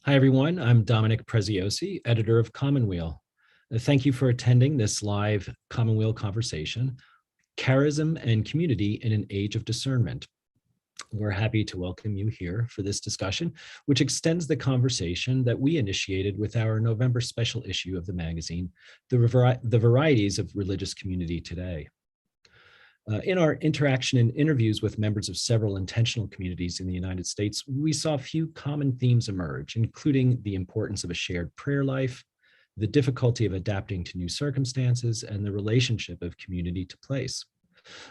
Hi, everyone. I'm Dominic Preziosi, editor of Commonweal. Thank you for attending this live Commonweal conversation, Charism and Community in an Age of Discernment. We're happy to welcome you here for this discussion, which extends the conversation that we initiated with our November special issue of the magazine, The Varieties of Religious Community Today. In our interaction and interviews with members of several intentional communities in the United States, we saw a few common themes emerge, including the importance of a shared prayer life, the difficulty of adapting to new circumstances, and the relationship of community to place,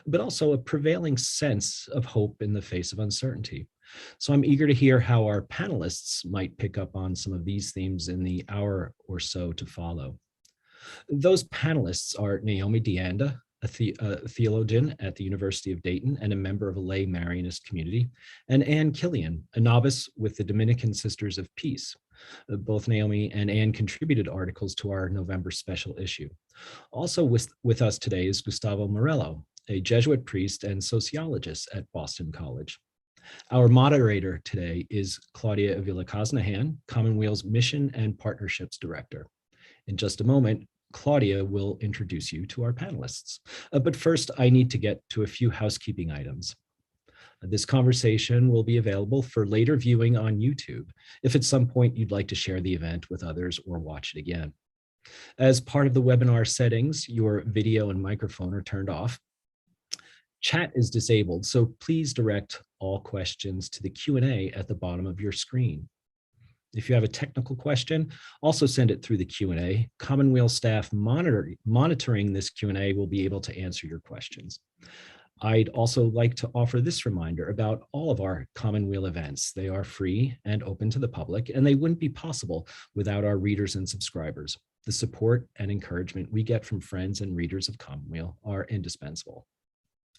but also a prevailing sense of hope in the face of uncertainty. So I'm eager to hear how our panelists might pick up on some of these themes in the hour or so to follow. Those panelists are Neomi De Anda, a theologian at the University of Dayton and a member of a lay Marianist community, and Ann Killian, a novice with the Dominican Sisters of Peace. Both Neomi and Ann contributed articles to our November special issue. Also with us today is Gustavo Morello, a Jesuit priest and sociologist at Boston College. Our moderator today is Claudia Avila Cosnahan, Commonweal's Mission and Partnerships Director. In just a moment, Claudia will introduce you to our panelists. But first, I need to get to a few housekeeping items. This conversation will be available for later viewing on YouTube, if at some point you'd like to share the event with others or watch it again. As part of the webinar settings, your video and microphone are turned off. Chat is disabled, so please direct all questions to the Q&A at the bottom of your screen. If you have a technical question, also send it through the Q&A. Commonweal staff monitoring this Q&A will be able to answer your questions. I'd also like to offer this reminder about all of our Commonweal events. They are free and open to the public, and they wouldn't be possible without our readers and subscribers. The support and encouragement we get from friends and readers of Commonweal are indispensable.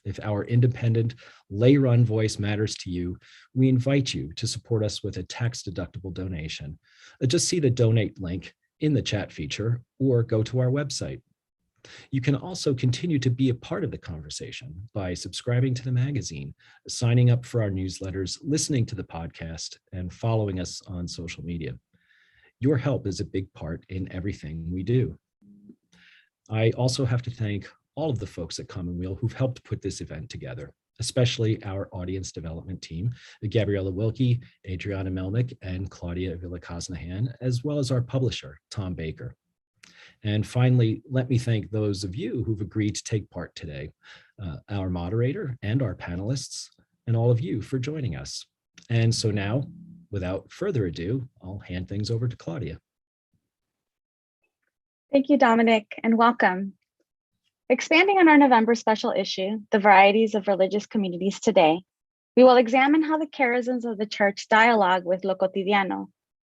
If our independent, lay-run voice matters to you, we invite you to support us with a tax-deductible donation. Just see the donate link in the chat feature or go to our website. You can also continue to be a part of the conversation by subscribing to the magazine, signing up for our newsletters, listening to the podcast, and following us on social media. Your help is a big part in everything we do. I also have to thank all of the folks at Commonweal who've helped put this event together, especially our audience development team, Gabriella Wilkie, Adriana Melnick, and Claudia Avila Cosnahan, as well as our publisher, Tom Baker. And finally, let me thank those of you who've agreed to take part today, our moderator and our panelists, and all of you for joining us. And so now, without further ado, I'll hand things over to Claudia. Thank you, Dominic, and welcome. Expanding on our November special issue, The Varieties of Religious Communities Today, we will examine how the charisms of the church dialogue with lo cotidiano,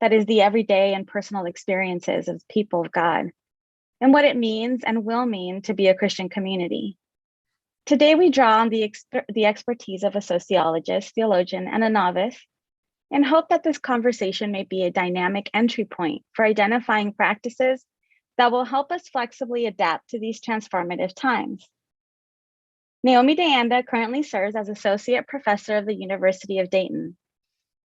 that is the everyday and personal experiences of the people of God, and what it means and will mean to be a Christian community. Today, we draw on the expertise of a sociologist, theologian, and a novice, and hope that this conversation may be a dynamic entry point for identifying practices that will help us flexibly adapt to these transformative times. Neomi De Anda currently serves as Associate Professor of the University of Dayton,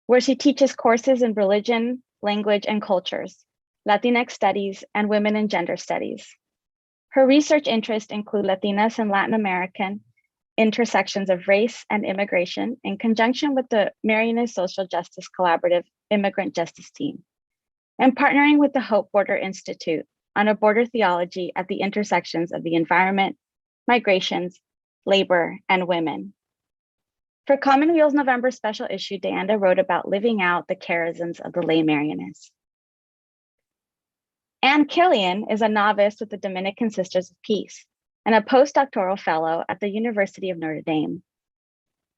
where she teaches courses in religion, language, and cultures, Latinx studies, and women and gender studies. Her research interests include Latinas and Latin American intersections of race and immigration in conjunction with the Marianist Social Justice Collaborative Immigrant Justice Team, and partnering with the Hope Border Institute on a border theology at the intersections of the environment, migrations, labor, and women. For Commonweal's November special issue, De Anda wrote about living out the charisms of the lay Marianists. Ann Killian is a novice with the Dominican Sisters of Peace and a postdoctoral fellow at the University of Notre Dame.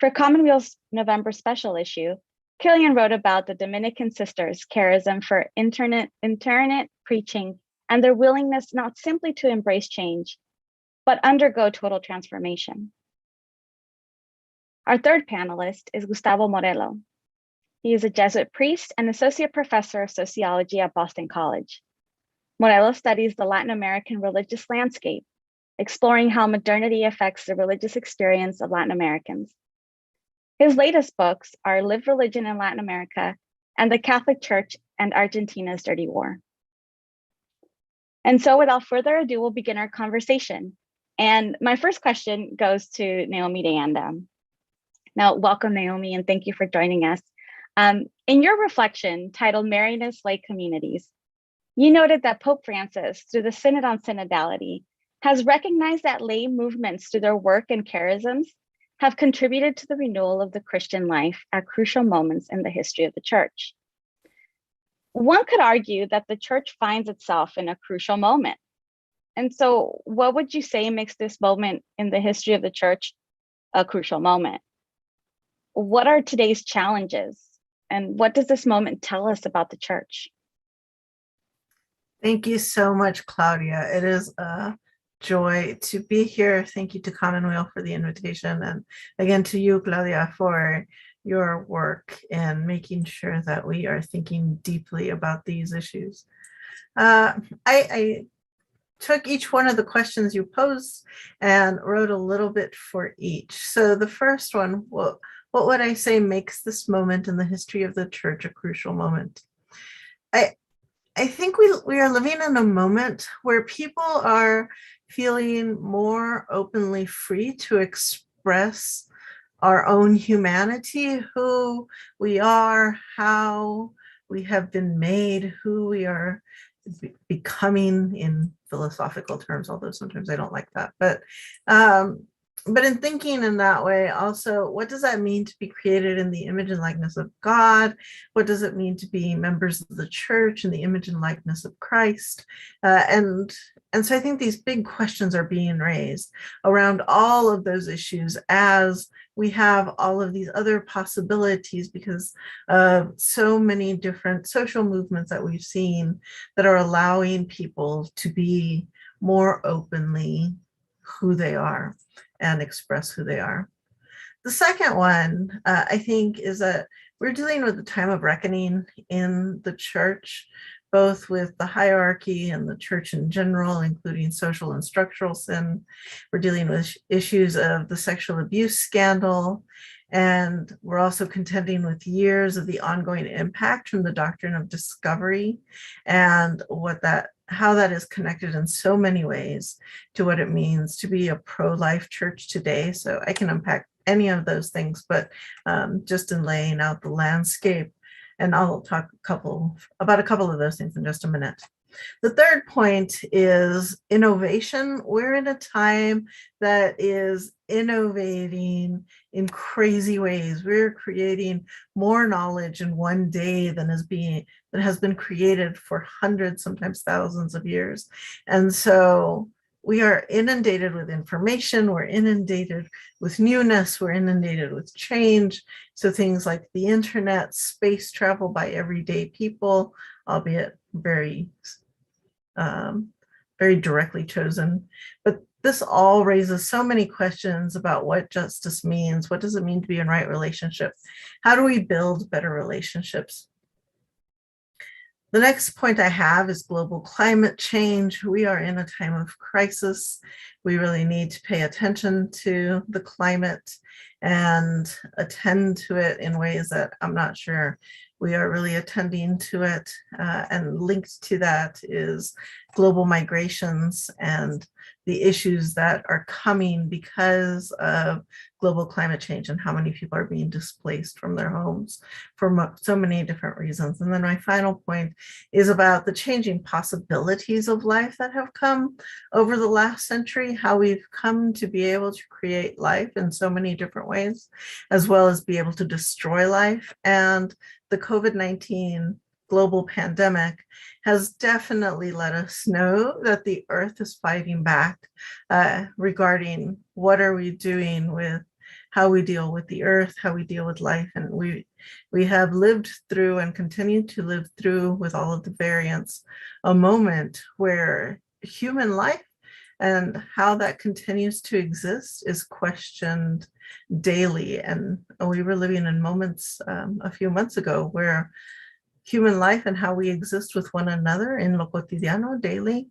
For Commonweal's November special issue, Killian wrote about the Dominican Sisters' charism for itinerant preaching and their willingness not simply to embrace change, but undergo total transformation. Our third panelist is Gustavo Morello. He is a Jesuit priest and associate professor of sociology at Boston College. Morello studies the Latin American religious landscape, exploring how modernity affects the religious experience of Latin Americans. His latest books are Live Religion in Latin America and the Catholic Church and Argentina's dirty war. And so without further ado, we'll begin our conversation. And my first question goes to Neomi De Anda. Now, welcome, Naomi, and thank you for joining us. In your reflection titled Marinus Lay Communities, you noted that Pope Francis, through the Synod on Synodality, has recognized that lay movements through their work and charisms have contributed to the renewal of the Christian life at crucial moments in the history of the Church. One could argue that the Church finds itself in a crucial moment. And so what would you say makes this moment in the history of the Church a crucial moment? What are today's challenges? And what does this moment tell us about the Church? Thank you so much, Claudia. It is a joy to be here. Thank you to Commonweal for the invitation. And again, to you, Claudia, for your work in making sure that we are thinking deeply about these issues. I took each one of the questions you posed and wrote a little bit for each. So the first one, what would I say makes this moment in the history of the Church a crucial moment? I think we are living in a moment where people are feeling more openly free to express our own humanity, who we are, how we have been made, who we are becoming in philosophical terms, although sometimes I don't like that. But in thinking in that way, also, what does that mean to be created in the image and likeness of God? What does it mean to be members of the Church in the image and likeness of Christ? And so I think these big questions are being raised around all of those issues as we have all of these other possibilities because of so many different social movements that we've seen that are allowing people to be more openly who they are and express who they are. The second one, I think, is that we're dealing with a time of reckoning in the Church, both with the hierarchy and the Church in general, including social and structural sin. We're dealing with issues of the sexual abuse scandal, and we're also contending with years of the ongoing impact from the doctrine of discovery and how that is connected in so many ways to what it means to be a pro-life church today. So I can unpack any of those things, but just in laying out the landscape, and I'll talk about a couple of those things in just a minute. The third point is innovation. We're in a time that is innovating in crazy ways. We're creating more knowledge in one day than has been created for hundreds, sometimes thousands of years. And so we are inundated with information, we're inundated with newness, we're inundated with change. So things like the internet, space travel by everyday people, albeit very directly chosen. But this all raises so many questions about what justice means. What does it mean to be in right relationship? How do we build better relationships? The next point I have is global climate change. We are in a time of crisis. We really need to pay attention to the climate and attend to it in ways that I'm not sure we are really attending to it. And linked to that is global migrations and the issues that are coming because of global climate change and how many people are being displaced from their homes for so many different reasons. And then my final point is about the changing possibilities of life that have come over the last century, how we've come to be able to create life in so many different ways, as well as be able to destroy life. And the COVID-19 global pandemic has definitely let us know that the earth is fighting back regarding what are we doing with how we deal with the earth, how we deal with life. And we have lived through and continue to live through, with all of the variants, a moment where human life and how that continues to exist is questioned daily. And we were living in moments a few months ago where human life and how we exist with one another in lo cotidiano daily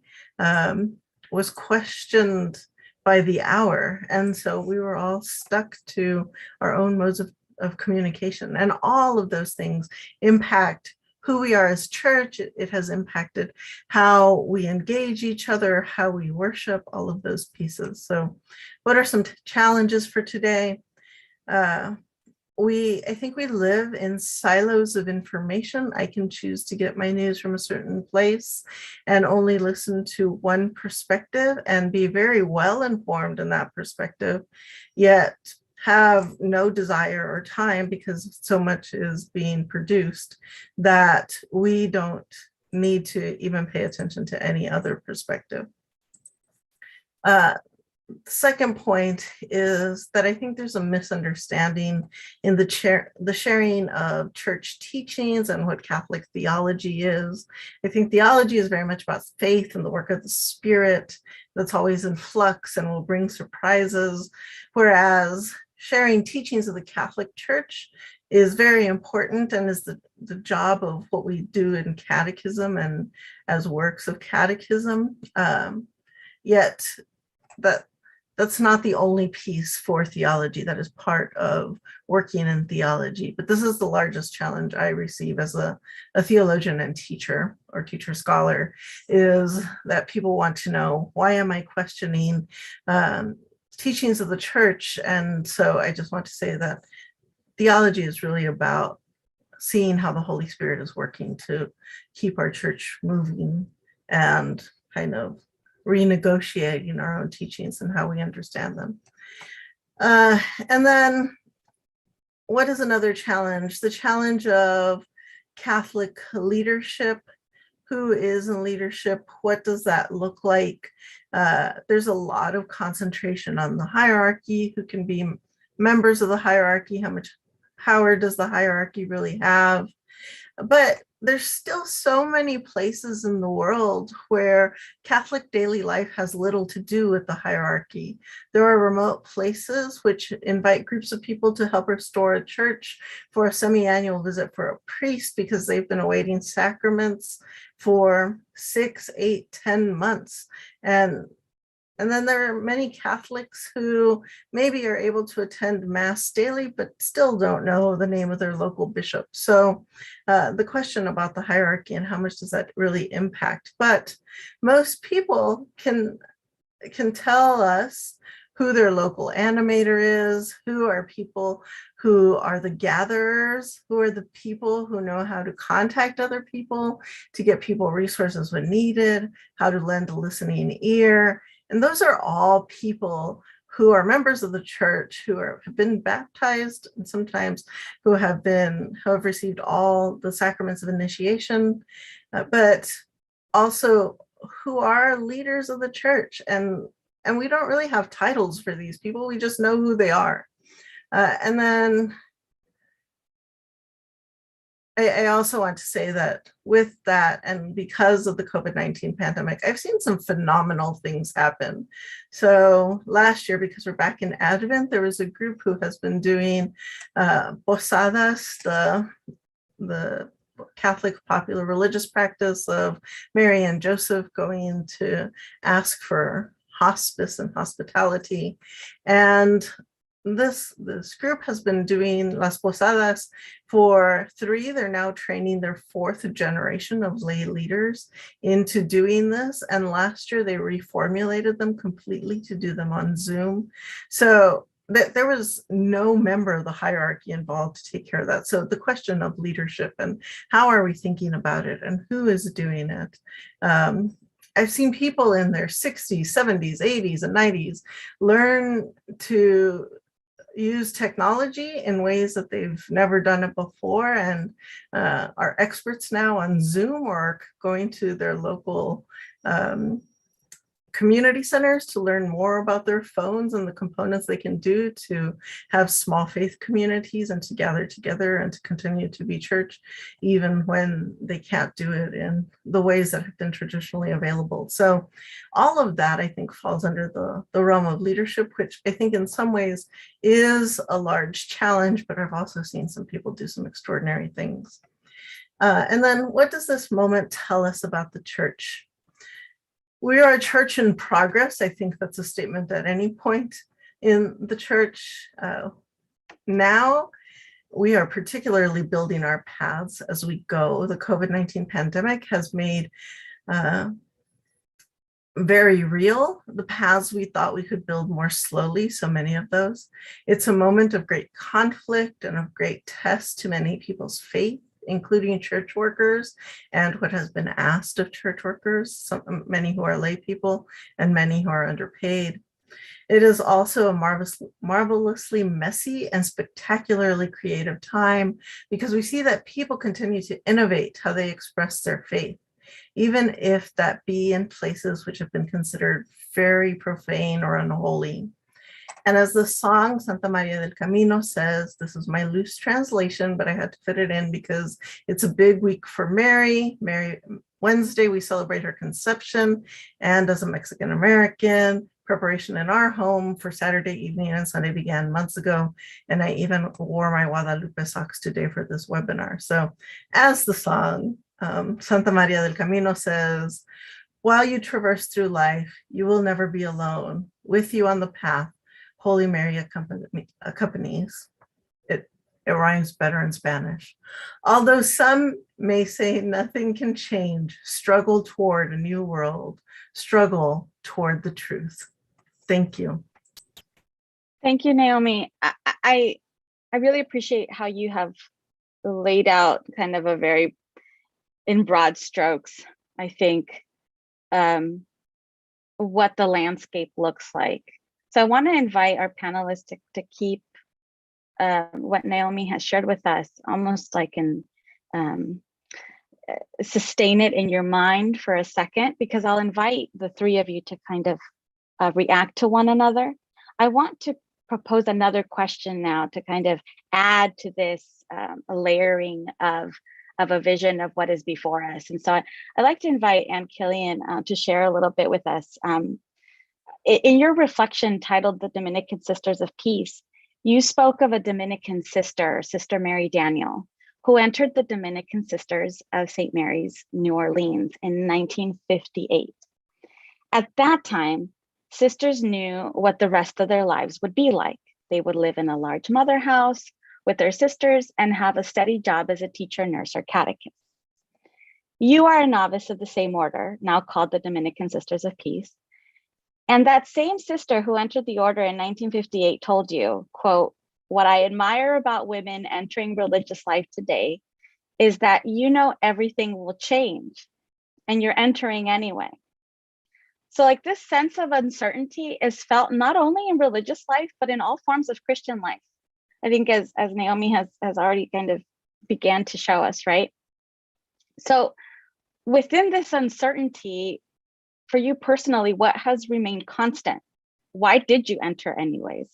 was questioned by the hour. And so we were all stuck to our own modes of communication. And all of those things impact who we are as church. It has impacted how we engage each other, how we worship, all of those pieces. So what are some challenges for today? I think we live in silos of information. I can choose to get my news from a certain place and only listen to one perspective and be very well informed in that perspective, yet have no desire or time, because so much is being produced, that we don't need to even pay attention to any other perspective. Second point is that I think there's a misunderstanding in the sharing of church teachings and what Catholic theology is. I think theology is very much about faith and the work of the Spirit that's always in flux and will bring surprises, whereas sharing teachings of the Catholic Church is very important and is the job of what we do in catechism and as works of catechism. Yet that's not the only piece for theology that is part of working in theology. But this is the largest challenge I receive as a theologian and teacher or teacher scholar, is that people want to know, why am I questioning teachings of the church? And so I just want to say that theology is really about seeing how the Holy Spirit is working to keep our church moving and kind of renegotiating our own teachings and how we understand them. And then what is another challenge? The challenge of Catholic leadership. Who is in leadership? What does that look like? There's a lot of concentration on the hierarchy, who can be members of the hierarchy, how much power does the hierarchy really have? But there's still so many places in the world where Catholic daily life has little to do with the hierarchy. There are remote places which invite groups of people to help restore a church for a semi-annual visit for a priest because they've been awaiting sacraments for 6, 8, 10 months. And then there are many Catholics who maybe are able to attend Mass daily, but still don't know the name of their local bishop. So the question about the hierarchy and how much does that really impact? But most people can tell us who their local animator is, who are people who are the gatherers, who are the people who know how to contact other people to get people resources when needed, how to lend a listening ear. And those are all people who are members of the church, who have been baptized, and sometimes who have received all the sacraments of initiation, but also who are leaders of the church. And we don't really have titles for these people. We just know who they are. And then I also want to say that with that, and because of the COVID-19 pandemic, I've seen some phenomenal things happen. So last year, because we're back in Advent, there was a group who has been doing posadas, the Catholic popular religious practice of Mary and Joseph going to ask for hospice and hospitality. And this group has been doing Las Posadas for 3. They're now training their 4th generation of lay leaders into doing this. And last year they reformulated them completely to do them on Zoom. So there was no member of the hierarchy involved to take care of that. So the question of leadership and how are we thinking about it and who is doing it? I've seen people in their 60s, 70s, 80s, and 90s learn to use technology in ways that they've never done it before, and are experts now on Zoom or going to their local community centers to learn more about their phones and the components they can do to have small faith communities and to gather together and to continue to be church, even when they can't do it in the ways that have been traditionally available. So all of that, I think, falls under the realm of leadership, which I think in some ways is a large challenge, but I've also seen some people do some extraordinary things. And then what does this moment tell us about the church? We are a church in progress. I think that's a statement at any point in the church. Now, we are particularly building our paths as we go. The COVID-19 pandemic has made very real the paths we thought we could build more slowly, so many of those. It's a moment of great conflict and of great test to many people's faith, including church workers and what has been asked of church workers, many who are lay people and many who are underpaid. It is also a marvelously messy and spectacularly creative time, because we see that people continue to innovate how they express their faith, even if that be in places which have been considered very profane or unholy. And as the song Santa Maria del Camino says, this is my loose translation, but I had to fit it in because it's a big week for Mary. Wednesday, we celebrate her conception. And as a Mexican American, preparation in our home for Saturday evening and Sunday began months ago. And I even wore my Guadalupe socks today for this webinar. So as the song, Santa Maria del Camino says, while you traverse through life, you will never be alone. With you on the path, Holy Mary accompanies. It rhymes better in Spanish. Although some may say nothing can change, struggle toward a new world, struggle toward the truth. Thank you. Thank you, Naomi. I really appreciate how you have laid out kind of a very, in broad strokes, I think, what the landscape looks like. So I want to invite our panelists to keep what Naomi has shared with us, almost like sustain it in your mind for a second, because I'll invite the three of you to kind of react to one another. I want to propose another question now to kind of add to this layering of a vision of what is before us. And so I'd like to invite Ann Killian to share a little bit with us. In your reflection titled The Dominican Sisters of Peace, you spoke of a Dominican sister, Sister Mary Daniel, who entered the Dominican Sisters of St. Mary's, New Orleans in 1958. At that time, sisters knew what the rest of their lives would be like. They would live in a large mother house with their sisters and have a steady job as a teacher, nurse, or catechist. You are a novice of the same order, now called the Dominican Sisters of Peace. And that same sister who entered the order in 1958 told you, quote, "What I admire about women entering religious life today is that you know everything will change and you're entering anyway." So like this sense of uncertainty is felt not only in religious life, but in all forms of Christian life. I think as Naomi has already kind of began to show us, right? So within this uncertainty, for you personally, what has remained constant? Why did you enter anyways?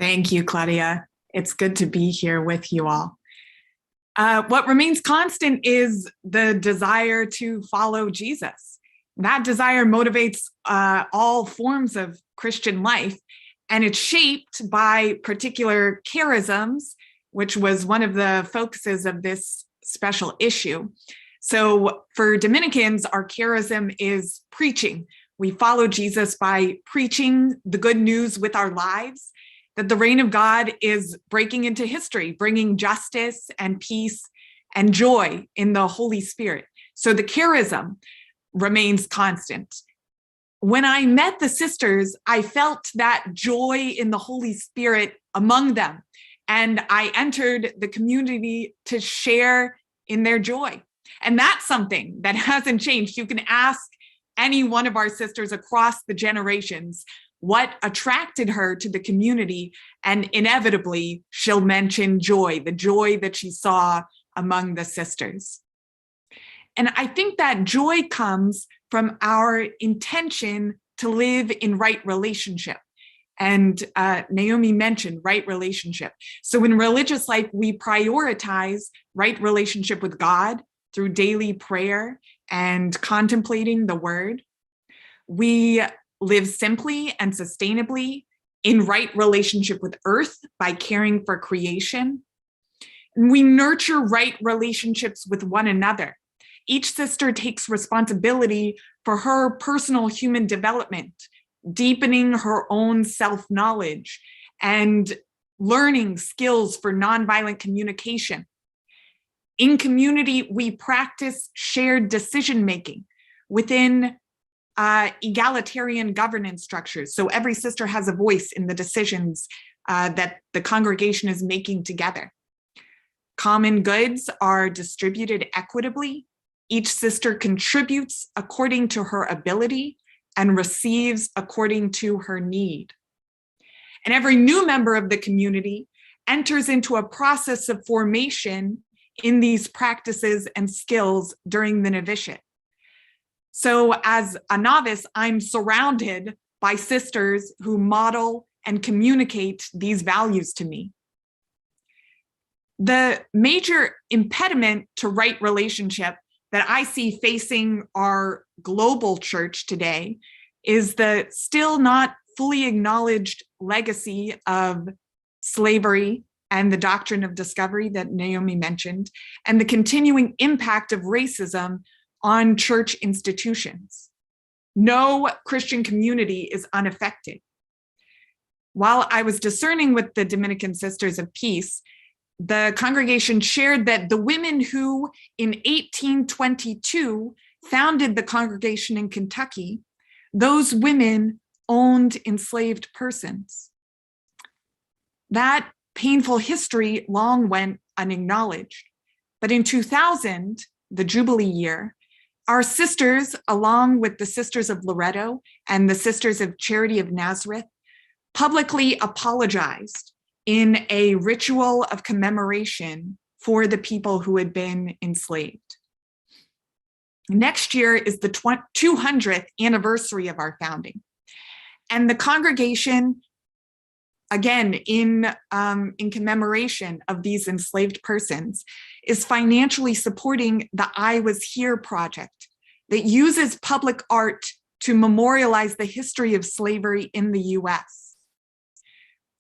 Thank you, Claudia. It's good to be here with you all. What remains constant is the desire to follow Jesus. That desire motivates all forms of Christian life, and it's shaped by particular charisms, which was one of the focuses of this special issue. So for Dominicans, our charism is preaching. We follow Jesus by preaching the good news with our lives, that the reign of God is breaking into history, bringing justice and peace and joy in the Holy Spirit. So the charism remains constant. When I met the sisters, I felt that joy in the Holy Spirit among them, and I entered the community to share in their joy. And that's something that hasn't changed. You can ask any one of our sisters across the generations what attracted her to the community, and inevitably she'll mention joy, the joy that she saw among the sisters. And I think that joy comes from our intention to live in right relationship. And Naomi mentioned right relationship. So in religious life, we prioritize right relationship with God through daily prayer and contemplating the word. We live simply and sustainably in right relationship with earth by caring for creation. And we nurture right relationships with one another. Each sister takes responsibility for her personal human development, deepening her own self-knowledge and learning skills for nonviolent communication. In community, we practice shared decision-making within egalitarian governance structures. So every sister has a voice in the decisions that the congregation is making together. Common goods are distributed equitably. Each sister contributes according to her ability and receives according to her need. And every new member of the community enters into a process of formation in these practices and skills during the novitiate. So as a novice, I'm surrounded by sisters who model and communicate these values to me. The major impediment to right relationship that I see facing our global church today is the still not fully acknowledged legacy of slavery and the doctrine of discovery that Naomi mentioned, and the continuing impact of racism on church institutions. No Christian community is unaffected. While I was discerning with the Dominican Sisters of Peace, the congregation shared that the women who in 1822 founded the congregation in Kentucky, those women owned enslaved persons. That painful history long went unacknowledged. But in 2000, the Jubilee year, our sisters, along with the Sisters of Loretto and the Sisters of Charity of Nazareth, publicly apologized in a ritual of commemoration for the people who had been enslaved. Next year is the 200th anniversary of our founding. And the congregation, again, in commemoration of these enslaved persons, is financially supporting the I Was Here project that uses public art to memorialize the history of slavery in the US.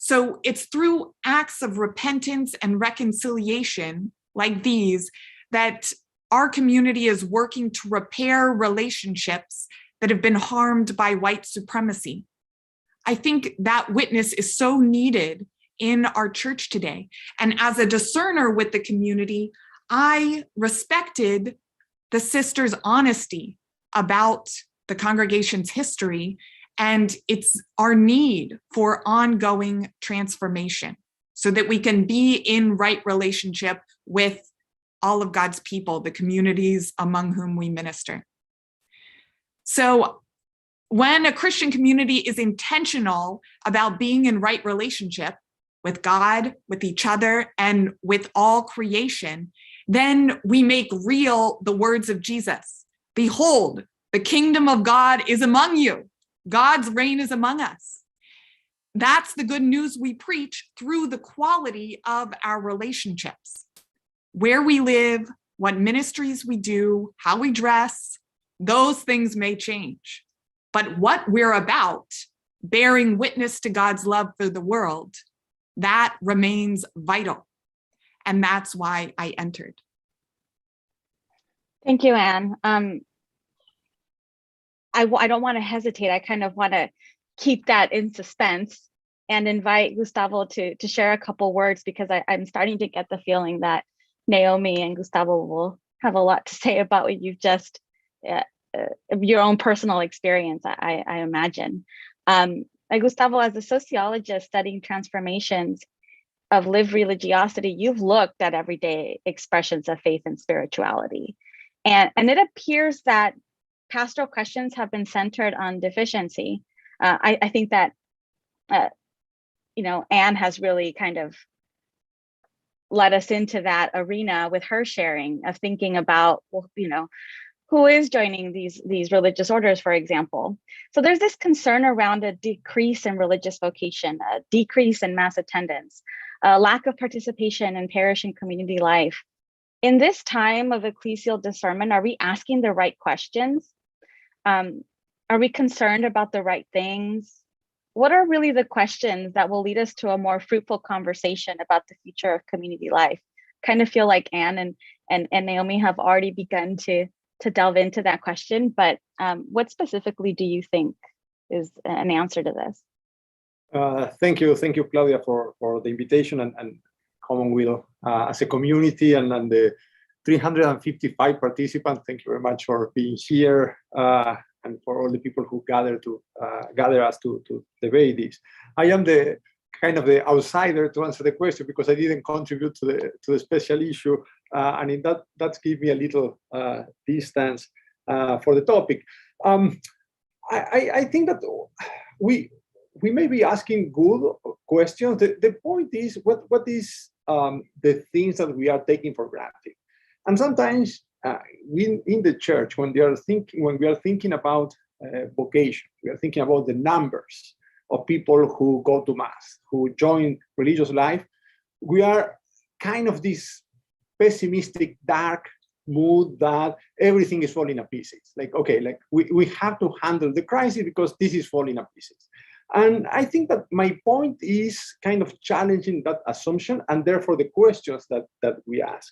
So it's through acts of repentance and reconciliation like these that our community is working to repair relationships that have been harmed by white supremacy. I think that witness is so needed in our church today. And as a discerner with the community, I respected the sisters' honesty about the congregation's history, and it's our need for ongoing transformation so that we can be in right relationship with all of God's people, the communities among whom we minister. So when a Christian community is intentional about being in right relationship with God, with each other, and with all creation, then we make real the words of Jesus. Behold, the kingdom of God is among you. God's reign is among us. That's the good news we preach through the quality of our relationships. Where we live, what ministries we do, how we dress, those things may change. But what we're about, bearing witness to God's love for the world, that remains vital. And that's why I entered. Thank you, Anne. I don't want to hesitate. I kind of want to keep that in suspense and invite Gustavo to share a couple words, because I'm starting to get the feeling that Naomi and Gustavo will have a lot to say about what you've just, your own personal experience, I imagine. Gustavo, as a sociologist studying transformations of lived religiosity, you've looked at everyday expressions of faith and spirituality. And it appears that pastoral questions have been centered on deficiency. I think that, Anne has really kind of led us into that arena with her sharing of thinking about, who is joining these religious orders, for example. So there's this concern around a decrease in religious vocation, a decrease in mass attendance, a lack of participation in parish and community life. In this time of ecclesial discernment, are we asking the right questions? Are we concerned about the right things? What are really the questions that will lead us to a more fruitful conversation about the future of community life? Kind of feel like Anne and Naomi have already begun to delve into that question, but what specifically do you think is an answer to this? Thank you, Claudia, for the invitation and Commonweal as a community and the 355 participants. Thank you very much for being here and for all the people who gather us to debate this. I am the kind of the outsider to answer the question because I didn't contribute to the special issue, and in that gives me a little distance for the topic. I think that we may be asking good questions. The point is, what is the things that we are taking for granted? And sometimes we in the church, when we are thinking about vocation, we are thinking about the numbers of people who go to mass, who join religious life. We are kind of this pessimistic, dark mood that everything is falling to pieces. Like, okay, like we have to handle the crisis because this is falling to pieces. And I think that my point is kind of challenging that assumption and therefore the questions that we ask.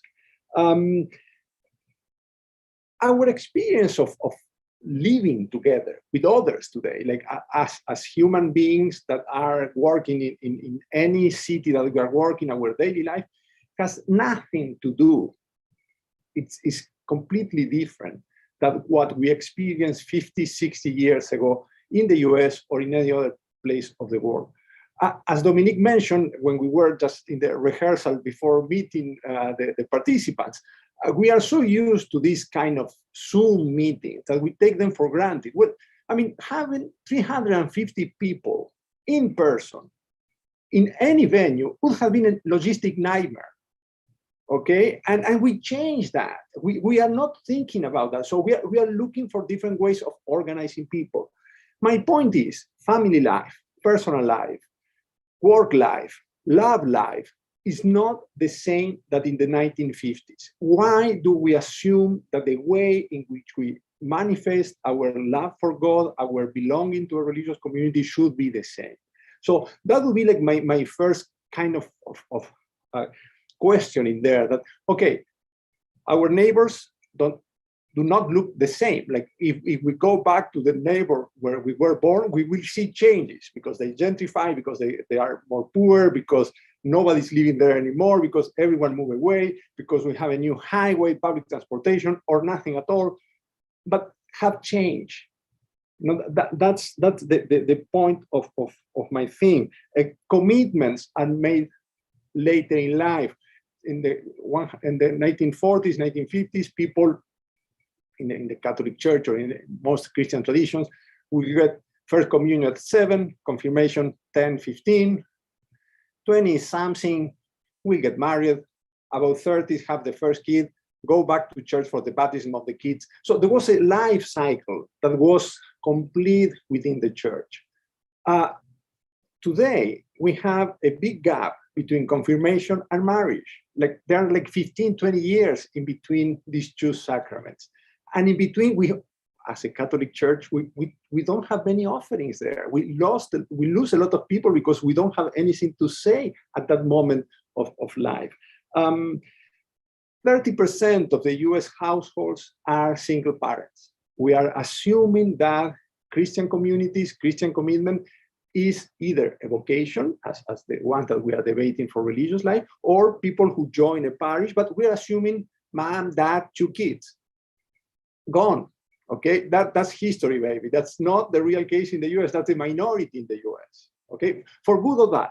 Our experience of living together with others today, like as human beings that are working in any city that we are working, our daily life, has nothing to do. It's completely different than what we experienced 50, 60 years ago in the US or in any other place of the world. As Dominique mentioned, when we were just in the rehearsal before meeting the participants, we are so used to this kind of Zoom meetings that we take them for granted. Well, I mean, having 350 people in person in any venue would have been a logistic nightmare. Okay, and we changed that. We are not thinking about that. So we are looking for different ways of organizing people. My point is, family life, personal life, work life, love life is not the same that in the 1950s. Why do we assume that the way in which we manifest our love for God, our belonging to a religious community should be the same? So that would be like my first kind of question in there, that, okay, our neighbors do not look the same. Like if we go back to the neighbor where we were born, we will see changes because they gentrify, because they are more poor, because nobody's living there anymore, because everyone moved away, because we have a new highway, public transportation, or nothing at all, but have changed. You know, that's the point of my thing. Commitments are made later in life. In the 1940s, 1950s, people in the Catholic Church or in most Christian traditions will get first communion at 7, confirmation 10, 15, 20 something, we get married, about 30 have the first kid, go back to church for the baptism of the kids. So there was a life cycle that was complete within the church. Today, we have a big gap between confirmation and marriage. Like there are like 15, 20 years in between these two sacraments. And in between, we, as a Catholic Church, we don't have many offerings there. We lose a lot of people because we don't have anything to say at that moment of life. 30% of the US households are single parents. We are assuming that Christian communities, Christian commitment is either a vocation, as the one that we are debating for religious life, or people who join a parish, but we're assuming mom, dad, 2 kids. Gone. Okay, that's history, baby. That's not the real case in the US. That's a minority in the US. Okay, for good or bad,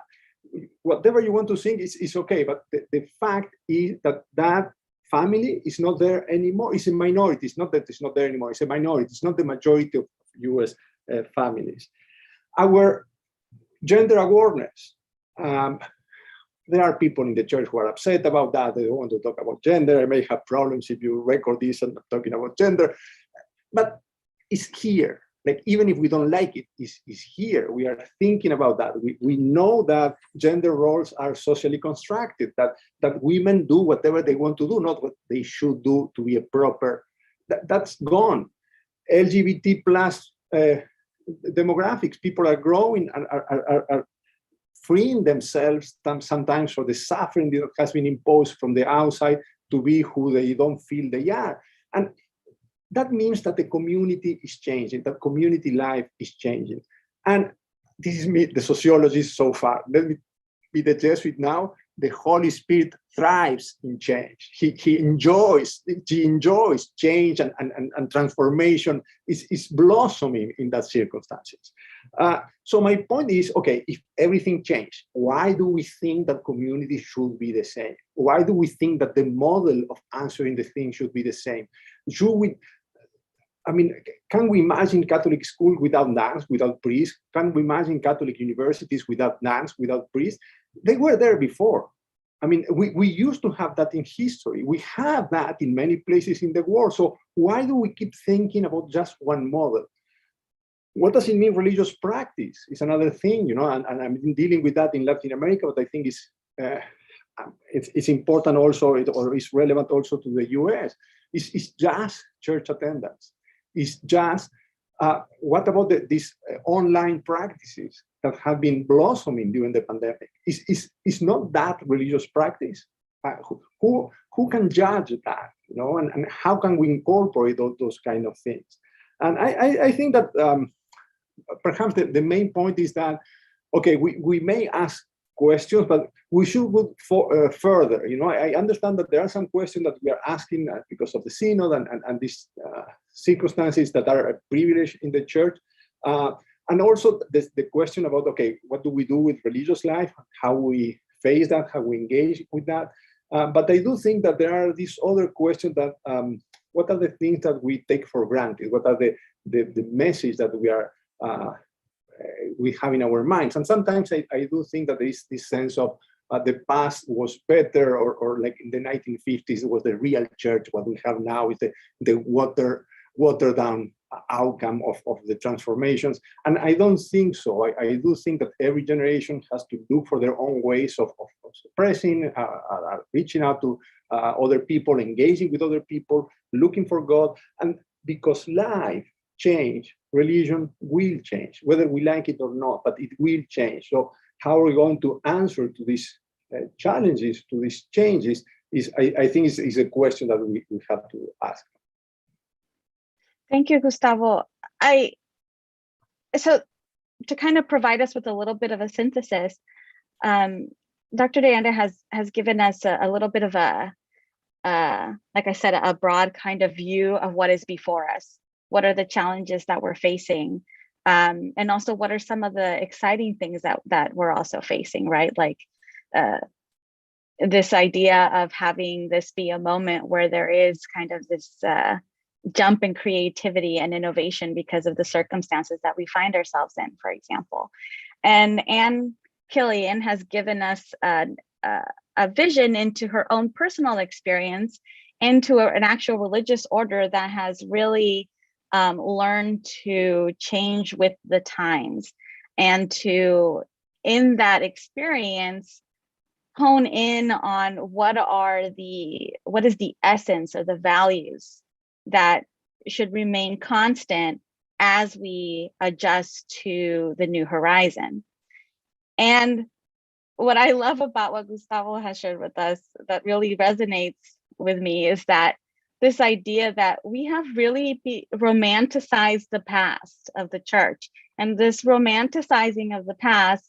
whatever you want to think is okay. But the fact is that family is not there anymore. It's a minority. It's not that it's not there anymore. It's a minority. It's not the majority of US families. Our gender awareness. There are people in the church who are upset about that. They don't want to talk about gender. I may have problems if you record this and not talking about gender. But it's here. Like, even if we don't like it, it's here. We are thinking about that. We know that gender roles are socially constructed, that women do whatever they want to do, not what they should do to be a proper. That's gone. LGBT plus demographics. People are growing and are freeing themselves sometimes for the suffering that has been imposed from the outside to be who they don't feel they are. And that means that the community is changing, that community life is changing. And this is me, the sociologist so far. Let me be the Jesuit now. The Holy Spirit thrives in change. She enjoys change and transformation is blossoming in that circumstances. So my point is, okay, if everything changed, why do we think that community should be the same? Why do we think that the model of answering the thing should be the same? Can we imagine Catholic school without nuns, without priests? Can we imagine Catholic universities without nuns, without priests? They were there before. We used to have that in history. We have that in many places in the world. So why do we keep thinking about just one model? What does it mean, religious practice? Is another thing, and I'm dealing with that in Latin America, but I think it's important also, or it's relevant also to the US. It's just church attendance. It's just, what about these online practices that have been blossoming during the pandemic? Is not that religious practice? Who can judge that? And how can we incorporate those kind of things? And I think that perhaps the main point is that, okay, we may ask questions, but we should go further. I understand that there are some questions that we are asking because of the synod and these circumstances that are a privilege in the church. And also the question about, okay, what do we do with religious life? How we face that, how we engage with that. But I do think that there are these other questions that, what are the things that we take for granted? What are the message that we have in our minds? And sometimes I do think that there is this sense of the past was better, or like in the 1950s, it was the real church. What we have now is the watered down outcome of the transformations. And I don't think so. I do think that every generation has to look for their own ways of suppressing, reaching out to other people, engaging with other people, looking for God. And because life change, religion will change, whether we like it or not, but it will change. So how are we going to answer to these challenges, to these changes, I think is a question that we have to ask. Thank you, Gustavo. So to kind of provide us with a little bit of a synthesis, Dr. De Anda has given us a little bit of like I said, a broad kind of view of what is before us. What are the challenges that we're facing? And also what are some of the exciting things that we're also facing, right? Like this idea of having this be a moment where there is kind of this jump in creativity and innovation because of the circumstances that we find ourselves in, for example. And Ann Killian has given us a vision into her own personal experience, into an actual religious order that has really learned to change with the times, and to, in that experience, hone in on what is the essence or the values that should remain constant as we adjust to the new horizon. And what I love about what Gustavo has shared with us that really resonates with me is that this idea that we have really romanticized the past of the church, and this romanticizing of the past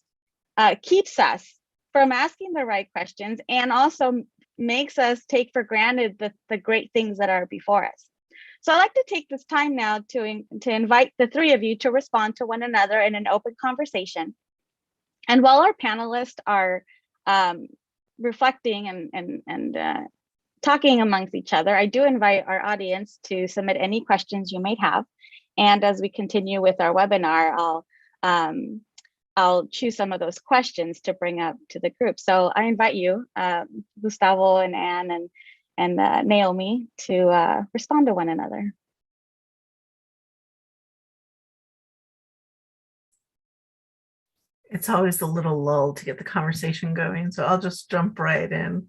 keeps us from asking the right questions, and also makes us take for granted the great things that are before us. So I'd like to take this time now to invite the three of you to respond to one another in an open conversation. And while our panelists are reflecting and talking amongst each other, I do invite our audience to submit any questions you may have. And as we continue with our webinar, I'll choose some of those questions to bring up to the group. So I invite you, Gustavo and Ann and Naomi, to respond to one another. It's always a little lull to get the conversation going, so I'll just jump right in.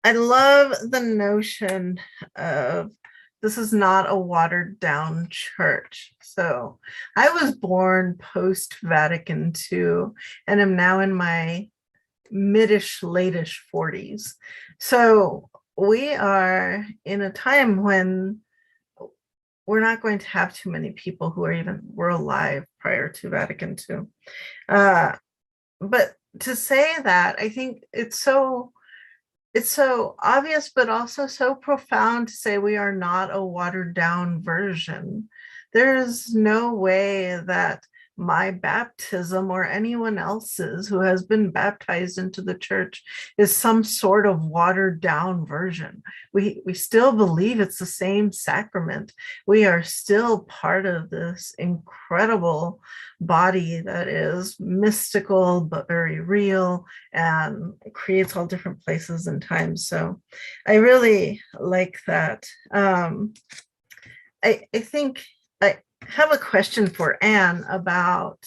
I love the notion of this is not a watered down church. So I was born post-Vatican II and am now in my mid-ish, late-ish 40s. So we are in a time when we're not going to have too many people who were alive prior to Vatican II. But to say that, I think it's so obvious, but also so profound to say we are not a watered down version. There is no way that my baptism or anyone else's who has been baptized into the church is some sort of watered down version. We still believe it's the same sacrament. We are still part of this incredible body that is mystical but very real and creates all different places and times. So I really like that. I think I have a question for Ann about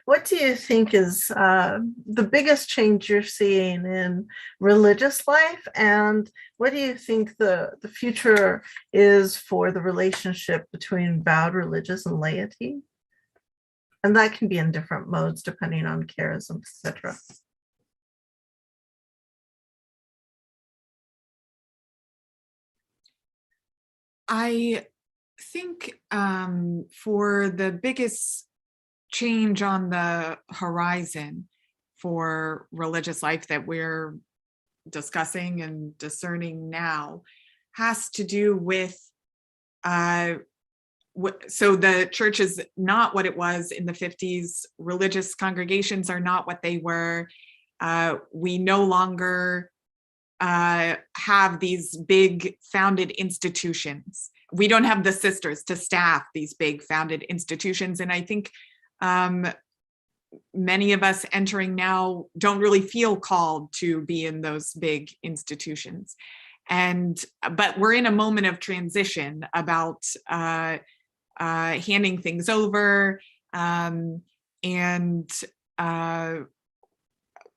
what do you think is the biggest change you're seeing in religious life, and what do you think the future is for the relationship between vowed religious and laity? And that can be in different modes depending on charism, etc. I think for the biggest change on the horizon for religious life that we're discussing and discerning now has to do with so the church is not what it was in the 50s. Religious congregations are not what they were. We no longer have these big founded institutions. We don't have the sisters to staff these big founded institutions. And I think many of us entering now don't really feel called to be in those big institutions. But we're in a moment of transition about handing things over and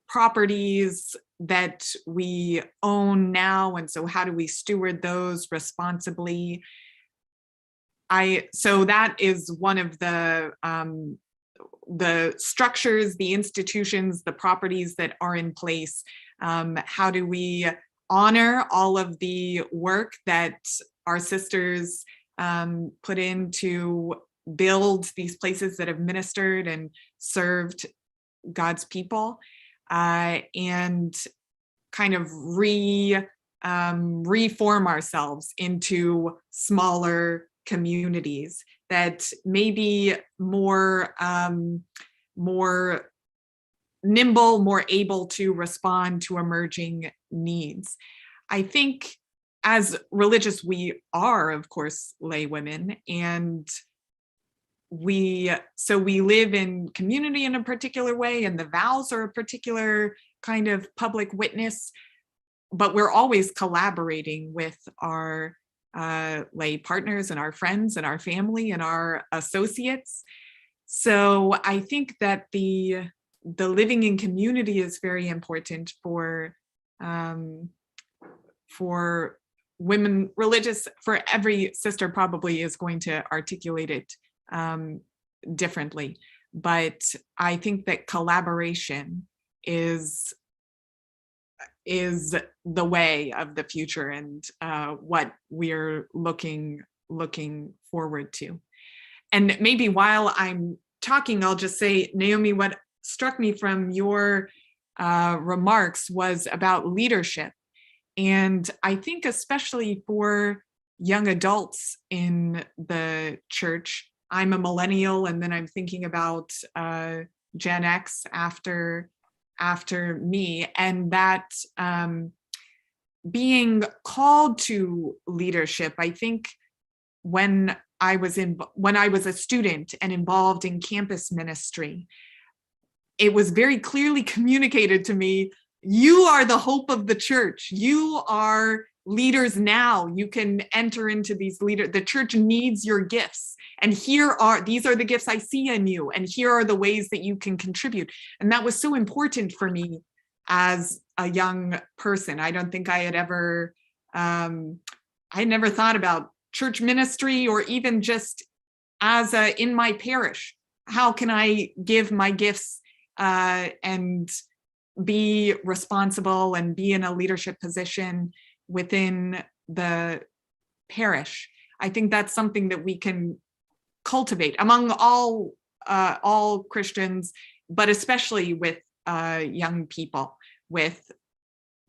properties that we own now. And so how do we steward those responsibly? So that is one of the structures, the institutions, the properties that are in place. How do we honor all of the work that our sisters put in to build these places that have ministered and served God's people, and kind of reform ourselves into smaller communities that may be more nimble, more able to respond to emerging needs. I think as religious, we are, of course, lay women, and we live in community in a particular way, and the vows are a particular kind of public witness, but we're always collaborating with our lay partners and our friends and our family and our associates. So I think that the living in community is very important for women religious. For every sister probably is going to articulate it differently, but I think that collaboration is the way of the future, and what we're looking forward to. And maybe while I'm talking, I'll just say, Naomi, what struck me from your remarks was about leadership. And I think especially for young adults in the church, I'm a millennial, and then I'm thinking about Gen X after me, and that being called to leadership. I think when I was a student and involved in campus ministry, it was very clearly communicated to me, you are the hope of the church. You are leaders now. You can enter into these leaders. The church needs your gifts. And these are the gifts I see in you. And here are the ways that you can contribute. And that was so important for me as a young person. I don't think I had ever, I had never thought about church ministry, or even just as in my parish, how can I give my gifts and be responsible and be in a leadership position within the parish. I think that's something that we can cultivate among all Christians, but especially with young people, with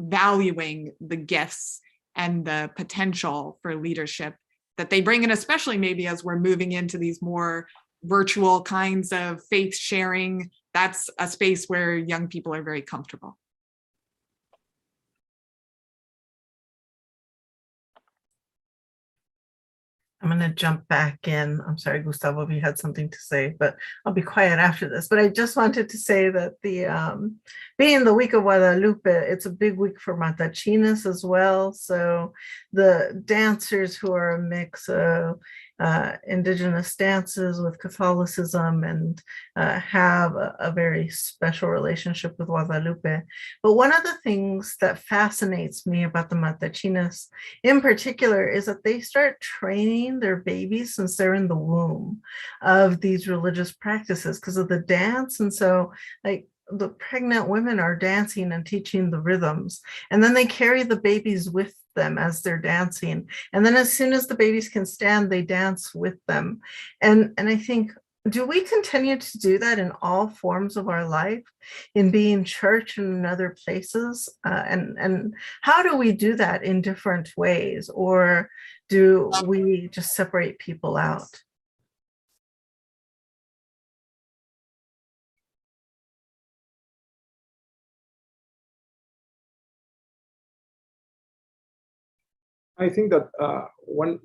valuing the gifts and the potential for leadership that they bring, and especially maybe as we're moving into these more virtual kinds of faith sharing, that's a space where young people are very comfortable. I'm going to jump back in. I'm sorry, Gustavo, if you had something to say, but I'll be quiet after this. But I just wanted to say that the being the week of Guadalupe, it's a big week for Matacinas as well. So the dancers who are a mix of indigenous dances with Catholicism and have a very special relationship with Guadalupe. But one of the things that fascinates me about the Matacinas in particular is that they start training their babies since they're in the womb of these religious practices because of the dance. And so like the pregnant women are dancing and teaching the rhythms, and then they carry the babies with them as they're dancing. And then as soon as the babies can stand, they dance with them. And I think, do we continue to do that in all forms of our life, in being church and in other places? And how do we do that in different ways? Or do we just separate people out? I think that one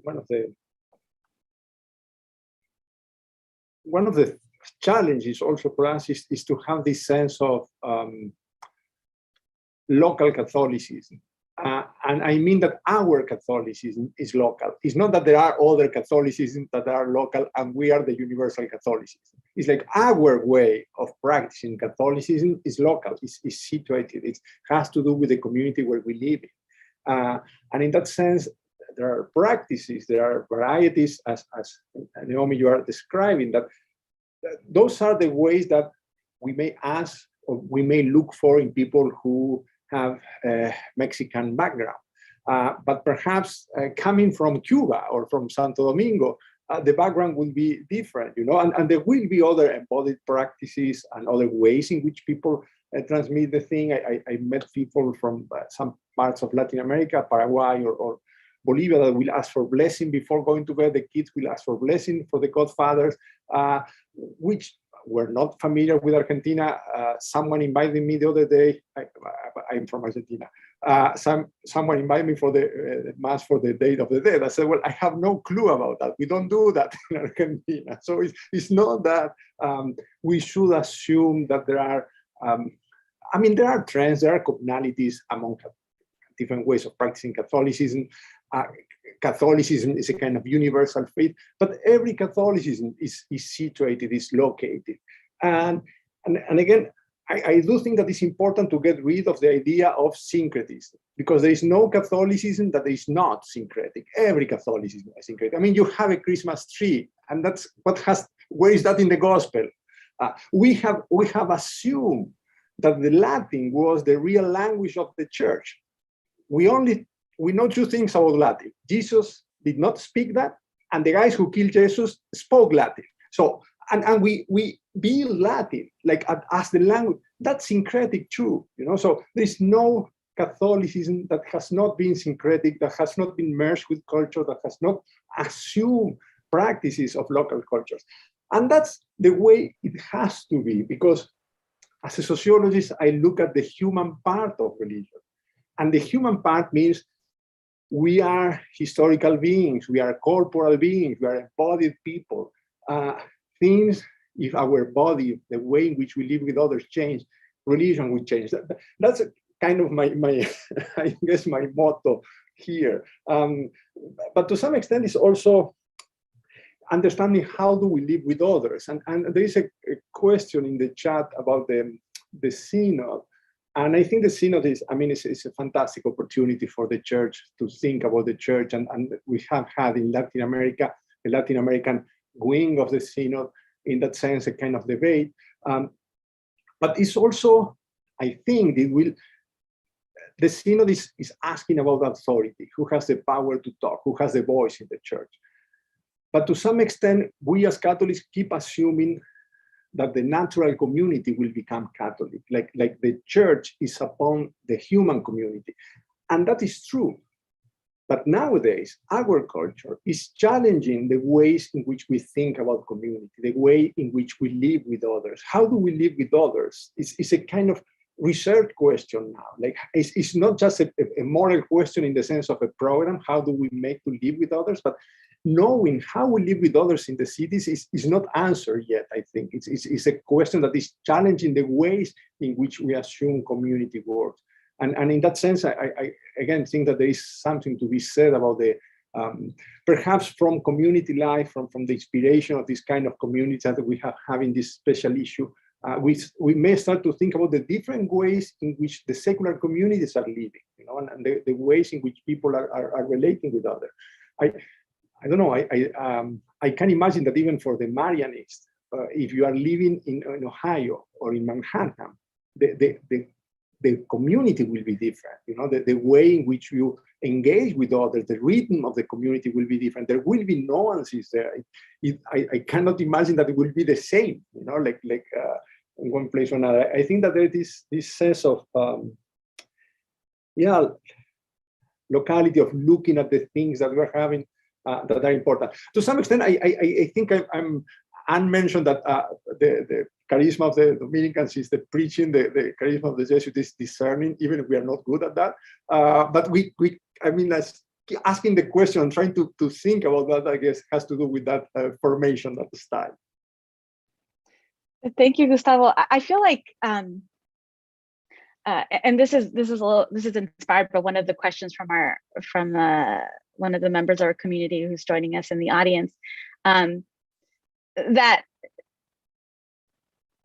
of the challenges also for us is to have this sense of local Catholicism. And I mean that our Catholicism is local. It's not that there are other Catholicism that are local and we are the universal Catholicism. It's like our way of practicing Catholicism is local, is situated. It has to do with the community where we live in. And in that sense, there are practices, there are varieties, as Neomi, you are describing, that those are the ways that we may ask or we may look for in people who have a Mexican background. But perhaps coming from Cuba or from Santo Domingo, the background will be different, you know, and there will be other embodied practices and other ways in which people transmit the thing. I met people from some parts of Latin America, Paraguay or Bolivia, that will ask for blessing before going to bed. The kids will ask for blessing for the godfathers, which were not familiar with Argentina. Someone invited me the other day. I'm from Argentina. Someone invited me for the mass for the Day of the Dead. I said, well, I have no clue about that. We don't do that in Argentina. So it's not that we should assume that there are, I mean, there are trends, there are commonalities among different ways of practicing Catholicism. Catholicism is a kind of universal faith, but every Catholicism is situated, is located. And again, I do think that it's important to get rid of the idea of syncretism, because there is no Catholicism that is not syncretic. Every Catholicism is syncretic. I mean, you have a Christmas tree, and that's where is that in the gospel? We have assumed that the Latin was the real language of the church. We know two things about Latin. Jesus did not speak that, and the guys who killed Jesus spoke Latin. So, and we build Latin like as the language. That's syncretic too, you know. So there's no Catholicism that has not been syncretic, that has not been merged with culture, that has not assumed practices of local cultures. And that's the way it has to be, because as a sociologist, I look at the human part of religion. And the human part means we are historical beings, we are corporal beings, we are embodied people. Things, if our body, the way in which we live with others change, religion will change. That's kind of my I guess, my motto here. But to some extent, it's also understanding how do we live with others. And there is a question in the chat about the synod. And I think the synod is, I mean, it's a fantastic opportunity for the church to think about the church. And we have had in Latin America, the Latin American wing of the synod, in that sense, a kind of debate. But it's also, I think, the synod is asking about authority, who has the power to talk, who has the voice in the church. But to some extent, we as Catholics keep assuming that the natural community will become Catholic, like the church is upon the human community. And that is true. But nowadays, our culture is challenging the ways in which we think about community, the way in which we live with others. How do we live with others? It's a kind of research question now. Like it's not just a moral question in the sense of a program, how do we make to live with others, but knowing how we live with others in the cities is not answered yet, I think. It's a question that is challenging the ways in which we assume community works. And in that sense, I again think that there is something to be said about the, perhaps from community life, from the inspiration of this kind of community that we have in this special issue, we may start to think about the different ways in which the secular communities are living, you know, and the ways in which people are relating with others. I don't know, I can imagine that even for the Marianists, if you are living in Ohio or in Manhattan, the community will be different. You know, the way in which you engage with others, the rhythm of the community will be different. There will be nuances there. I cannot imagine that it will be the same, you know, like in one place or another. I think that there is this sense of, locality of looking at the things that we're having that are important. To some extent, I think Ann mentioned that the charisma of the Dominicans is the preaching, the charisma of the Jesuits is discerning, even if we are not good at that. But as asking the question, trying to think about that, I guess, has to do with that formation, that style. Thank you, Gustavo. I feel like, and this is inspired by one of the questions from one of the members of our community who's joining us in the audience, that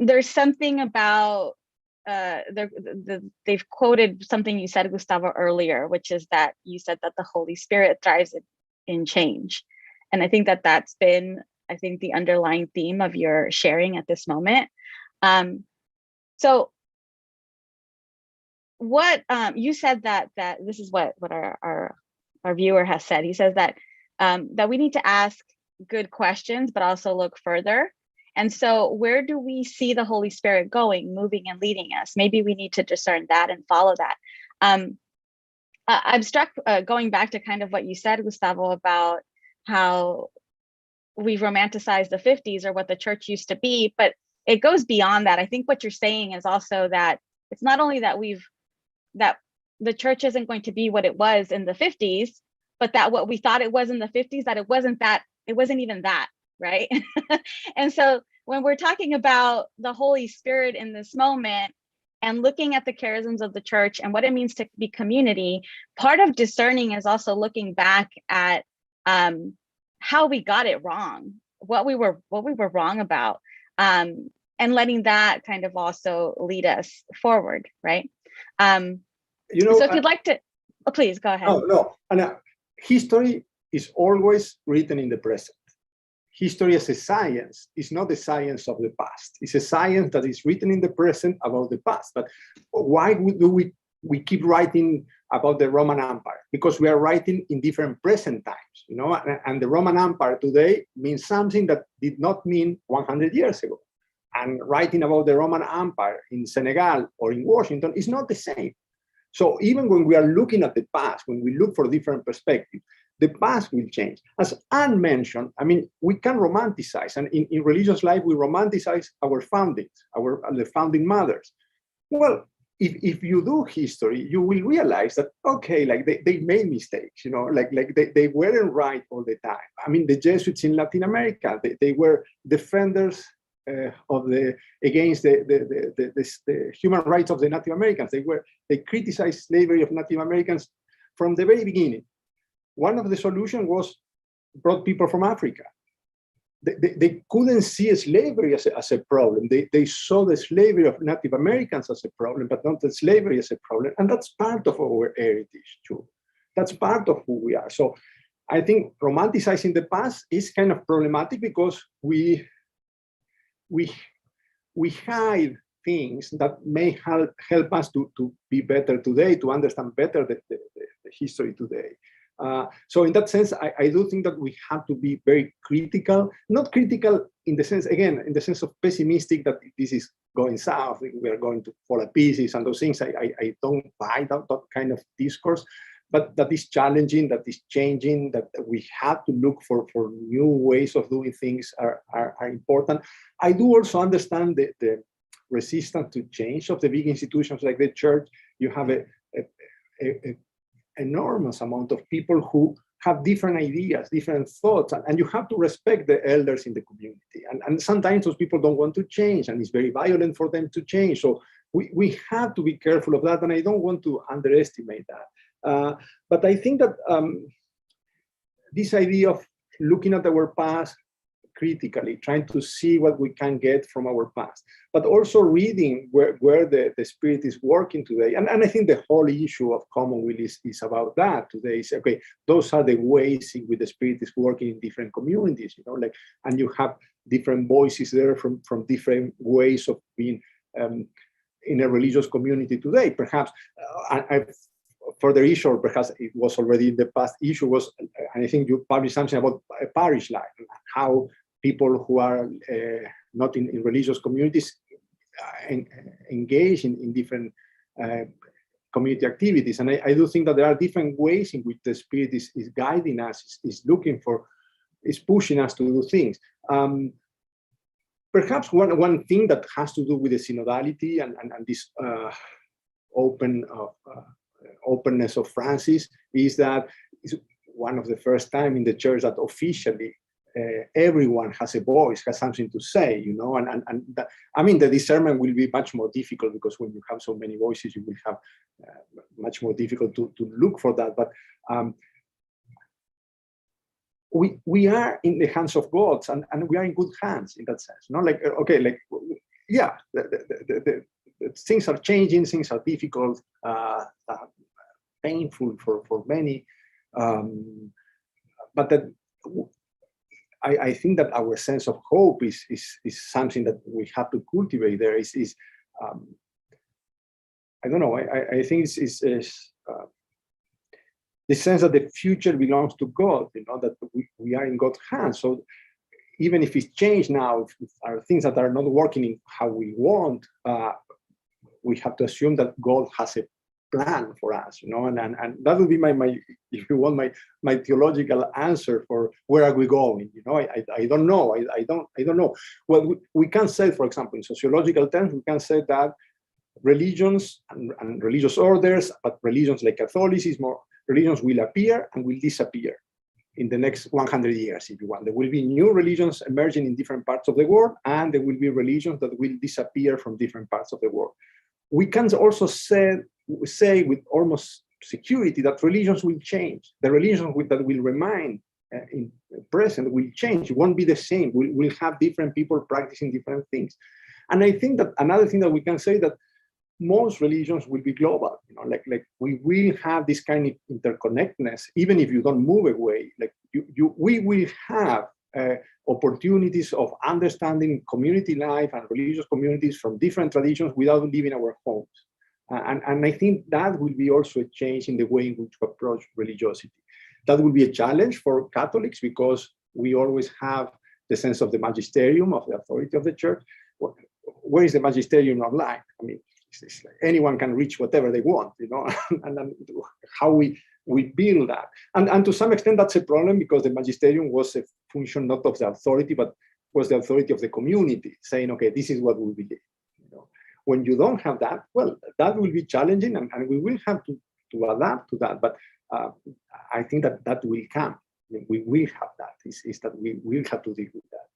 there's something about, they've quoted something you said, Gustavo, earlier, which is that you said that the Holy Spirit thrives in change. And I think that that's been, the underlying theme of your sharing at this moment. So what you said that this is what our viewer has said. He says that that we need to ask good questions, but also look further. And so where do we see the Holy Spirit going, moving and leading us? Maybe we need to discern that and follow that. I'm struck going back to kind of what you said, Gustavo, about how we've romanticized the 50s or what the church used to be, but it goes beyond that. I think what you're saying is also that it's not only that that the church isn't going to be what it was in the 50s, but that what we thought it was in the 50s, that it wasn't even that, right? And so when we're talking about the Holy Spirit in this moment and looking at the charisms of the church and what it means to be community, part of discerning is also looking back at how we got it wrong, what we were wrong about, and letting that kind of also lead us forward, right? So if you'd like to, please go ahead. No. And history is always written in the present. History as a science is not the science of the past. It's a science that is written in the present about the past. But why do we keep writing about the Roman Empire? Because we are writing in different present times, you know, and the Roman Empire today means something that did not mean 100 years ago. And writing about the Roman Empire in Senegal or in Washington is not the same. So even when we are looking at the past, when we look for different perspectives, the past will change. As Ann mentioned, we can romanticize, and in religious life, we romanticize our foundings, the founding mothers. Well, if you do history, you will realize that, okay, like they made mistakes, you know, like they weren't right all the time. The Jesuits in Latin America, they were defenders against the human rights of the Native Americans. They criticized slavery of Native Americans from the very beginning. One of the solutions was brought people from Africa. They couldn't see slavery as a problem. They saw the slavery of Native Americans as a problem, but not the slavery as a problem. And that's part of our heritage too. That's part of who we are. So I think romanticizing the past is kind of problematic because we hide things that may help us to be better today, to understand better the history today. So in that sense, I do think that we have to be very critical, not critical in the sense, again, in the sense of pessimistic that this is going south, we are going to fall to pieces and those things. I don't buy that kind of discourse, but that is challenging, that is changing, that we have to look for new ways of doing things are important. I do also understand the resistance to change of the big institutions like the church. You have a enormous amount of people who have different ideas, different thoughts, and you have to respect the elders in the community. And sometimes those people don't want to change, and it's very violent for them to change. So we have to be careful of that, and I don't want to underestimate that. But I think that this idea of looking at our past critically, trying to see what we can get from our past, but also reading where the Spirit is working today. And I think the whole issue of Commonweal is about that today. Is okay, those are the ways in which the Spirit is working in different communities, and you have different voices there from different ways of being in a religious community today. Perhaps further issue, or perhaps it was already in the past issue, was, and I think you published something about a parish life, how people who are not in religious communities engage in different community activities. And I do think that there are different ways in which the Spirit is guiding us, is looking for, is pushing us to do things. Perhaps one thing that has to do with the synodality and this openness of Francis is that it's one of the first time in the church that officially everyone has a voice, has something to say, and that, I mean, the discernment will be much more difficult, because when you have so many voices, you will have much more difficult to look for that. But we are in the hands of God, and we are in good hands in that sense. The things are changing, things are difficult, painful for many, but that I think that our sense of hope is something that we have to cultivate. There is I don't know. I think it's the sense that the future belongs to God. That we are in God's hands. So even if it's changed now, if are things that are not working in how we want, we have to assume that God has a plan for us, and that would be my if you want my theological answer for where are we going. I don't know. I don't know. Well, we can say, for example, in sociological terms, we can say that religions and religious orders, but religions like Catholicism, or religions will appear and will disappear in the next 100 years, if you want. There will be new religions emerging in different parts of the world, and there will be religions that will disappear from different parts of the world. We can also say with almost security that religions will change. The religions that will remain in present will change. It won't be the same. We'll have different people practicing different things. And I think that another thing that we can say that most religions will be global. Like we will have this kind of interconnectedness, even if you don't move away. We will have opportunities of understanding community life and religious communities from different traditions without leaving our homes. And I think that will be also a change in the way in which we approach religiosity. That will be a challenge for Catholics, because we always have the sense of the magisterium, of the authority of the church. Where is the magisterium of life? I mean, it's like anyone can reach whatever they want, and then how we build that. And to some extent, that's a problem, because the magisterium was a function not of the authority, but was the authority of the community, saying, okay, this is what we believe. When you don't have that, well, that will be challenging, and we will have to adapt to that. But I think that will come. We will have that. Is that we will have to deal with that.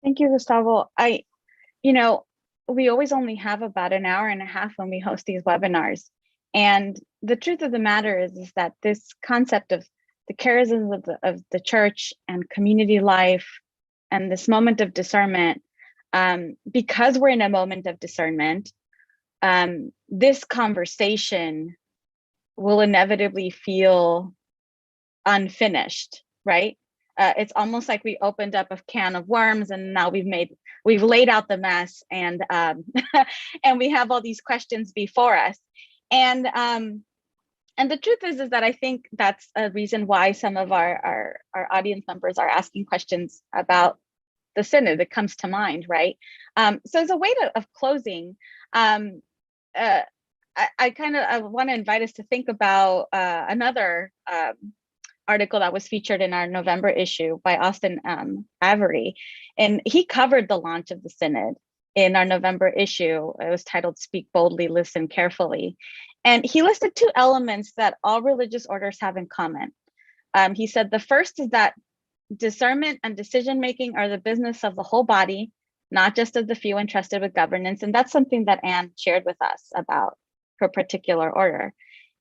Thank you, Gustavo. We always only have about an hour and a half when we host these webinars. And the truth of the matter is that this concept of the charisms of the church and community life and this moment of discernment, because we're in a moment of discernment, this conversation will inevitably feel unfinished, right? It's almost like we opened up a can of worms, and now we've laid out the mess, and and we have all these questions before us. And And the truth is that I think that's a reason why some of our audience members are asking questions about the synod that comes to mind, right? So as a way of closing, I want to invite us to think about another article that was featured in our November issue by Austin Avery. And he covered the launch of the synod in our November issue. It was titled Speak Boldly, Listen Carefully. And he listed two elements that all religious orders have in common. He said the first is that discernment and decision-making are the business of the whole body, not just of the few entrusted with governance. And that's something that Ann shared with us about her particular order.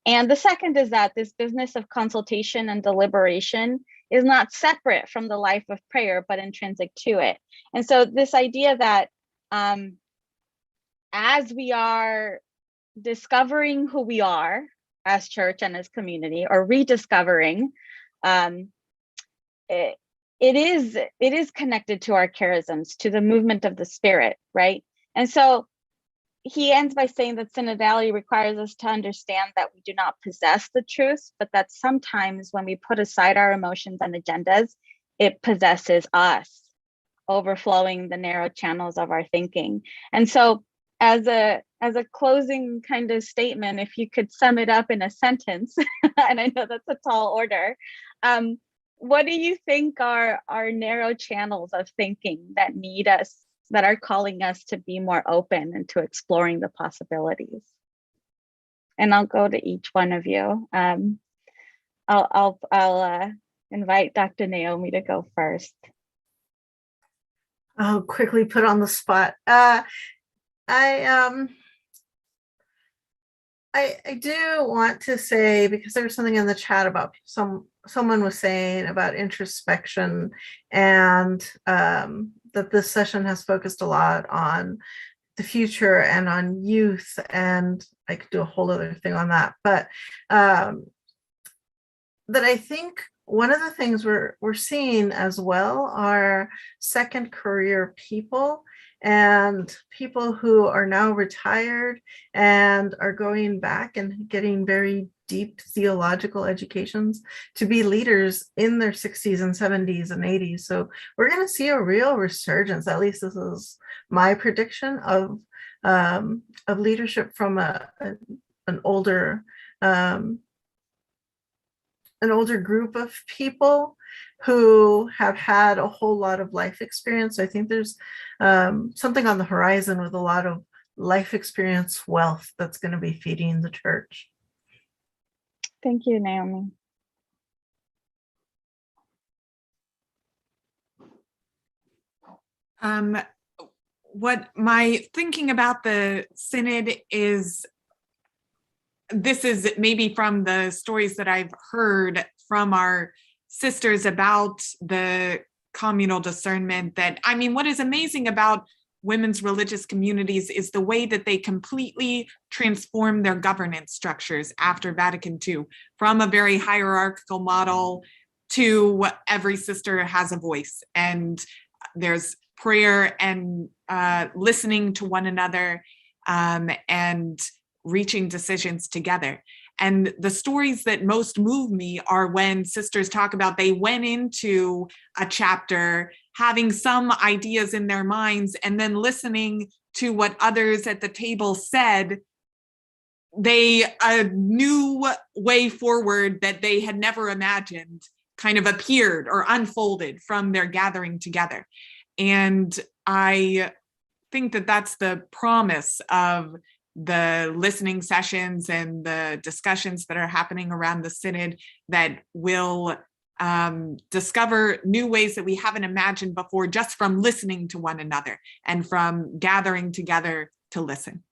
And the second is that this business of consultation and deliberation is not separate from the life of prayer, but intrinsic to it. And so this idea that as we are discovering who we are as church and as community, or rediscovering, it is connected to our charisms, to the movement of the Spirit, right? And so he ends by saying that synodality requires us to understand that we do not possess the truth, but that sometimes when we put aside our emotions and agendas, it possesses us, overflowing the narrow channels of our thinking. And so as a closing kind of statement, if you could sum it up in a sentence, and I know that's a tall order, what do you think are our narrow channels of thinking that need us, that are calling us to be more open and to exploring the possibilities? And I'll go to each one of you. I'll invite Dr. Naomi to go first. I'll quickly put on the spot. I do want to say, because there was something in the chat about someone was saying about introspection, and that this session has focused a lot on the future and on youth, and I could do a whole other thing on that. But that I think one of the things we're seeing as well are second career people, and people who are now retired and are going back and getting very deep theological educations to be leaders in their 60s and 70s and 80s. So we're going to see a real resurgence, at least this is my prediction, of leadership from an older group of people who have had a whole lot of life experience. So I think there's something on the horizon with a lot of life experience wealth that's going to be feeding the church. Thank you, Naomi. What my thinking about the synod is, this is maybe from the stories that I've heard from our sisters about the communal discernment, that, I mean, what is amazing about women's religious communities is the way that they completely transform their governance structures after Vatican II, from a very hierarchical model to every sister has a voice, and there's prayer and listening to one another, and reaching decisions together. And the stories that most move me are when sisters talk about they went into a chapter having some ideas in their minds, and then listening to what others at the table said, a new way forward that they had never imagined kind of appeared or unfolded from their gathering together. And I think that that's the promise of the listening sessions and the discussions that are happening around the synod, that will discover new ways that we haven't imagined before, just from listening to one another and from gathering together to listen.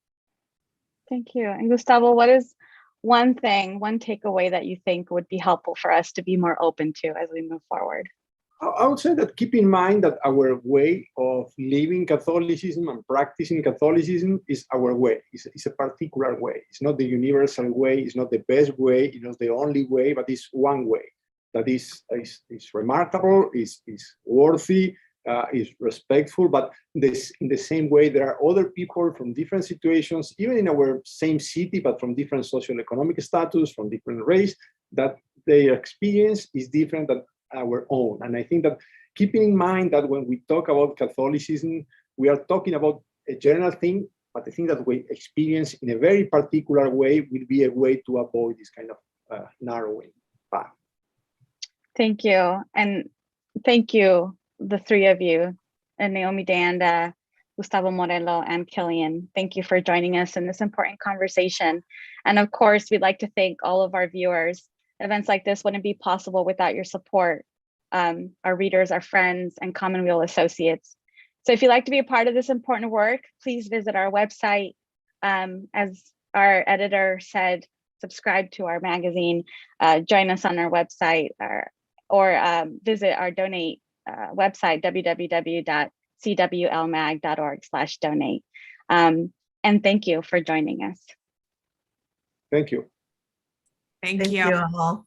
Thank you. And Gustavo, what is one takeaway that you think would be helpful for us to be more open to as we move forward? I would say that keep in mind that our way of living Catholicism and practicing Catholicism is our way. It's a particular way. It's not the universal way. It's not the best way. It's not the only way, but it's one way that is remarkable, is worthy, is respectful, but in the same way, there are other people from different situations, even in our same city, but from different socioeconomic status, from different race, that their experience is different than our own. And I think that keeping in mind that when we talk about Catholicism, we are talking about a general thing, but I think that we experience in a very particular way will be a way to avoid this kind of narrowing path. Thank you. And thank you, the three of you, and Neomi De Anda, Gustavo Morello, and Ann Killian. Thank you for joining us in this important conversation. And of course, we'd like to thank all of our viewers. Events like this wouldn't be possible without your support, our readers, our friends, and Commonweal associates. So if you'd like to be a part of this important work, please visit our website. As our editor said, subscribe to our magazine, join us on our website, or visit our donate website, www.cwlmag.org/donate. And thank you for joining us. Thank you. Thank you. Thank you all.